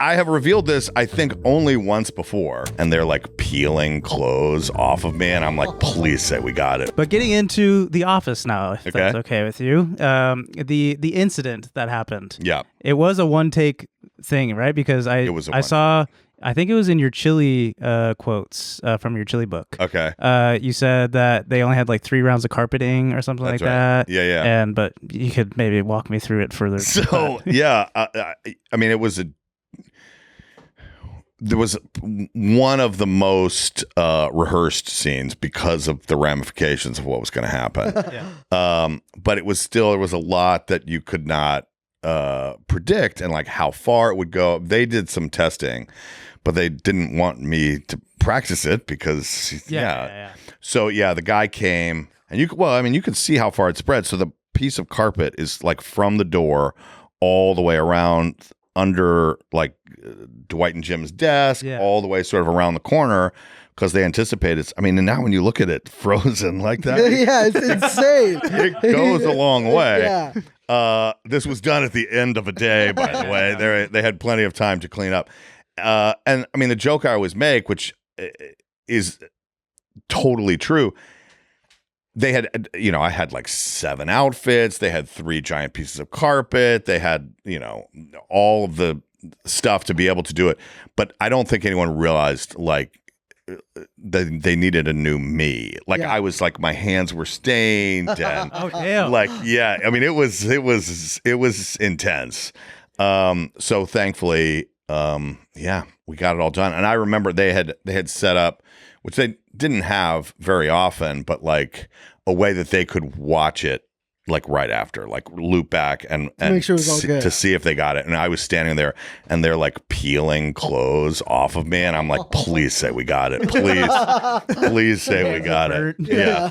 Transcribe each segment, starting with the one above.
I have revealed this, I think, only once before, and they're like peeling clothes off of me, and I'm like, please say we got it. But getting into The Office now, if that's okay with you, the incident that happened. Yeah, it was a one take thing, right? Because I saw. I think it was in your Chili quotes from your Chili book. Okay. You said that they only had like 3 rounds of carpeting or something like that. Yeah. But you could maybe walk me through it further. So yeah, I mean, there was one of the most rehearsed scenes because of the ramifications of what was going to happen. But there was a lot that you could not predict, and like how far it would go. They did some testing, but they didn't want me to practice it because So the guy came, and you could see how far it spread. So the piece of carpet is like from the door all the way around under like Dwight and Jim's desk, all the way sort of around the corner, because they anticipated. I mean, and now when you look at it frozen like that, it's insane. It goes a long way. This was done at the end of a day, by the way. They had plenty of time to clean up. And I mean, the joke I always make, which is totally true, they had, I had like 7 outfits. They had 3 giant pieces of carpet. They had, all of the stuff to be able to do it. But I don't think anyone realized like they needed a new me. Like I was like, my hands were stained and oh damn. Like, I mean, it was intense. So thankfully, we got it all done. And I remember they had set up, which they didn't have very often, but like a way that they could watch it like right after, like loop back and make sure it was all good. To see if they got it. And I was standing there and they're like peeling clothes off of me. And I'm like, please say we got it. Please say we got it. Yeah.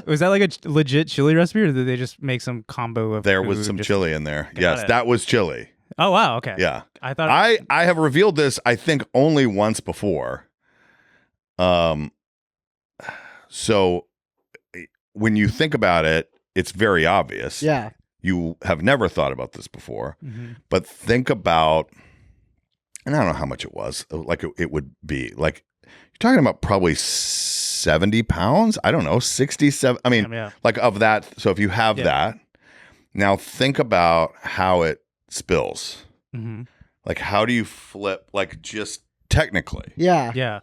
Was that like a legit chili recipe, or did they just make some combo of There was some chili in there. Yes, that was chili. Oh, wow. Okay. Yeah. I thought I have revealed this, I think, only once before. So when you think about it, it's very obvious. Yeah. You have never thought about this before, but think about, and I don't know how much it was, like it would be like, you're talking about probably 70 pounds. I don't know, 67. I mean, like of that. So if you have that, now think about how it spills. Like, how do you flip, like just technically? Yeah.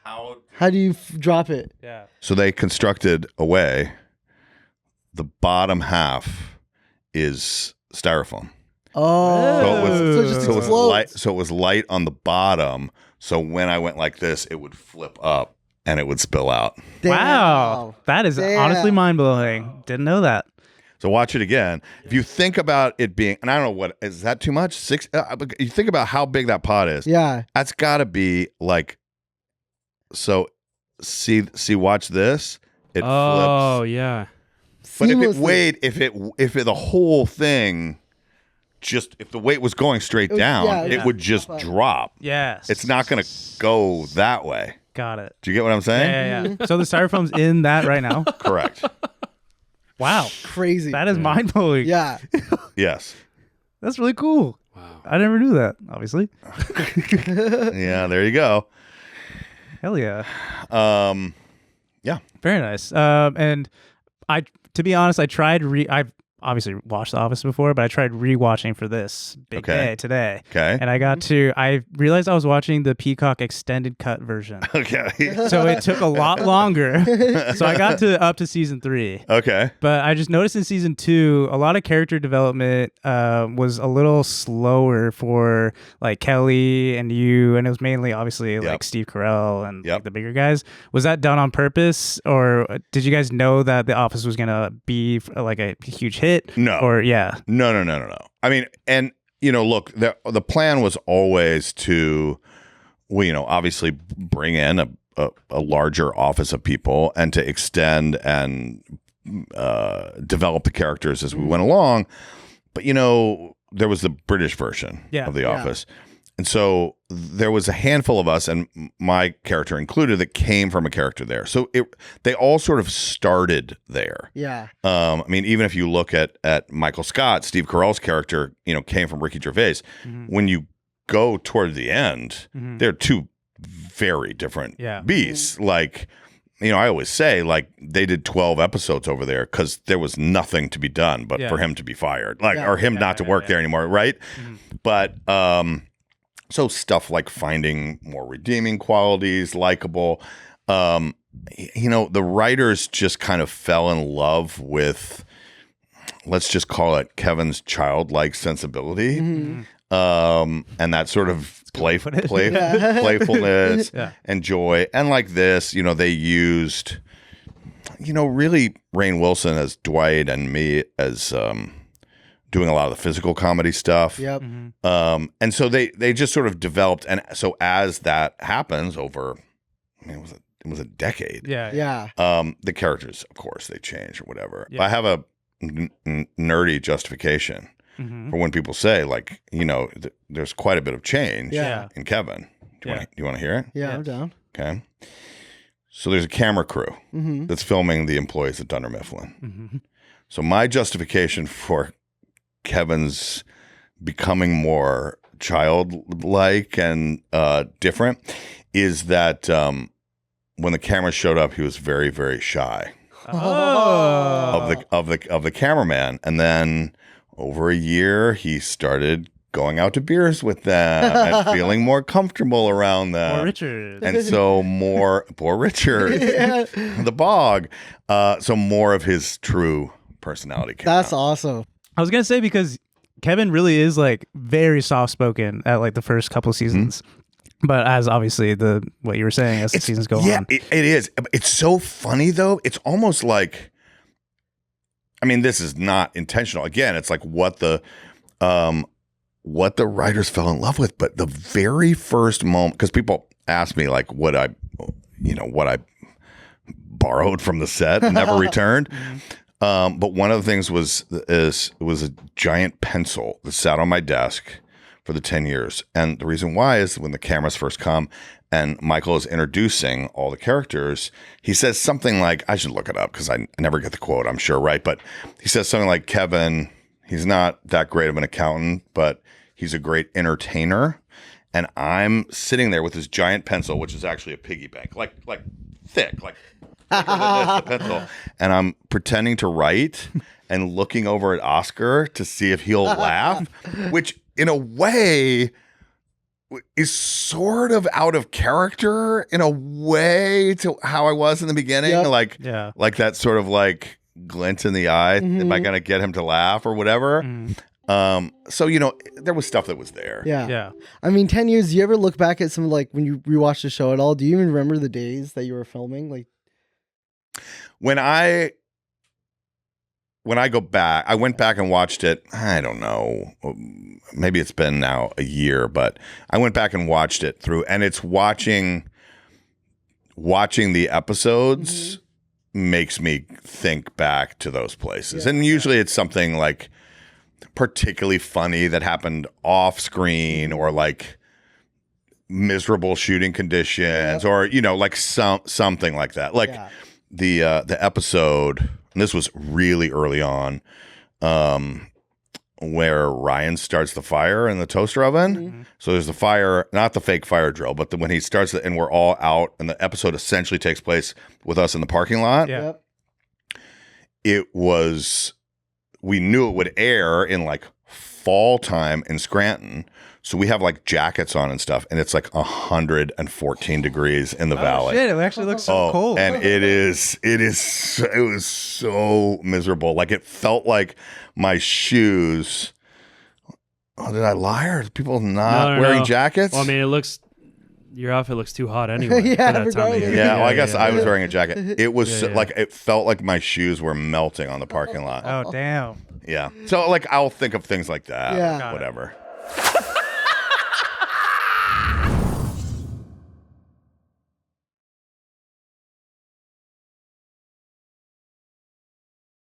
How do you drop it? Yeah. So they constructed a way. The bottom half is styrofoam. Oh, so it just explodes. So it was light on the bottom. So when I went like this, it would flip up and it would spill out. Damn. Wow, that is honestly mind blowing. Didn't know that. So watch it again. If you think about it being, and I don't know what is that too much. 6. You think about how big that pot is. Yeah, that's got to be like. So, see, watch this. It flips. Oh yeah. But if the whole thing, just if the weight was going straight down, it would just drop. Yes. It's not going to go that way. Got it. Do you get what I'm saying? Yeah. So the styrofoam's in that right now? Correct. Wow. Crazy. That is mind blowing. Yeah. Yes. That's really cool. Wow. I never knew that, obviously. Yeah, there you go. Hell yeah. Yeah. Very nice. And to be honest, I've obviously watched The Office before, but I tried rewatching for this big day today. Okay. And I realized I was watching the Peacock extended cut version. Okay. So it took a lot longer. So I got up to season 3. Okay. But I just noticed in season 2, a lot of character development was a little slower for like Kelly and you, and it was mainly obviously like Steve Carell and like, the bigger guys. Was that done on purpose, or did you guys know that The Office was gonna be like a huge hit? No. Or No. I mean, and look, the plan was always to, obviously bring in a larger office of people and to extend and develop the characters as we went along. But there was the British version of The Office. And so there was a handful of us, and my character included, that came from a character there. So they all sort of started there. Yeah. I mean, even if you look at Michael Scott, Steve Carell's character, came from Ricky Gervais. When you go toward the end, they're two very different beasts. Like, you know, I always say, like, they did 12 episodes over there because there was nothing to be done but for him to be fired, like, or him not to work there anymore, right? But so stuff like finding more redeeming qualities, likable. You know, the writers just kind of fell in love with, let's just call it Kevin's childlike sensibility, and that sort of playfulness and joy. And like this, you know, they used, you know, really Rainn Wilson as Dwight and me as doing a lot of the physical comedy stuff. And so they just sort of developed. And so as that happens over, I mean, it was a decade. The characters, of course, they change or whatever. But I have a nerdy justification for when people say, like, you know, there's quite a bit of change in Kevin. Do you want to hear it? Yeah, I'm down. Okay. So there's a camera crew that's filming the employees at Dunder Mifflin. So my justification for Kevin's becoming more childlike and different is that when the camera showed up, he was very, very shy of the cameraman, and then over a year, he started going out to beers with them and feeling more comfortable around them. Poor Richard. And so poor Richard, the bog. So more of his true personality came That's out. awesome. I was gonna say, because Kevin really is like very soft spoken at like the first couple seasons. But as obviously what you were saying, as the seasons go on. It is. It's so funny though. It's almost like, I mean, this is not intentional. Again, it's like what the writers fell in love with. But the very first moment, because people ask me like what I borrowed from the set and never returned. But one of the things was a giant pencil that sat on my desk for the 10 years. And the reason why is when the cameras first come and Michael is introducing all the characters, he says something like, I should look it up because I never get the quote, I'm sure, right? But he says something like, Kevin, he's not that great of an accountant, but he's a great entertainer. And I'm sitting there with this giant pencil, which is actually a piggy bank, like thick, like thicker than this, the pencil. And I'm pretending to write and looking over at Oscar to see if he'll laugh, which in a way is sort of out of character in a way to how I was in the beginning. Like that sort of like glint in the eye. Am I going to get him to laugh or whatever? So, you know, there was stuff that was there. Yeah. I mean, 10 years, do you ever look back at some, like, when you rewatch the show at all, do you even remember the days that you were filming? Like, when I go back, I went back and watched it. I don't know. Maybe it's been now a year, but I went back and watched it through, and it's watching the episodes makes me think back to those places. And usually it's something like particularly funny that happened off screen, or like miserable shooting conditions, or, you know, like something like that. Like the episode, and this was really early on, where Ryan starts the fire in the toaster oven. So there's the fire, not the fake fire drill, but when he starts it and we're all out, and the episode essentially takes place with us in the parking lot. It was, we knew it would air in like fall time in Scranton. So we have like jackets on and stuff, and it's like 114 degrees in the valley. Shit, it actually looks so cold. And it was so miserable. Like, it felt like my shoes. Oh, did I lie? Or are people not wearing jackets? Well, I mean, your outfit looks too hot anyway. Well, I guess I was wearing a jacket. It was like, it felt like my shoes were melting on the parking lot. Oh, damn. Yeah. So like, I'll think of things like that. Whatever.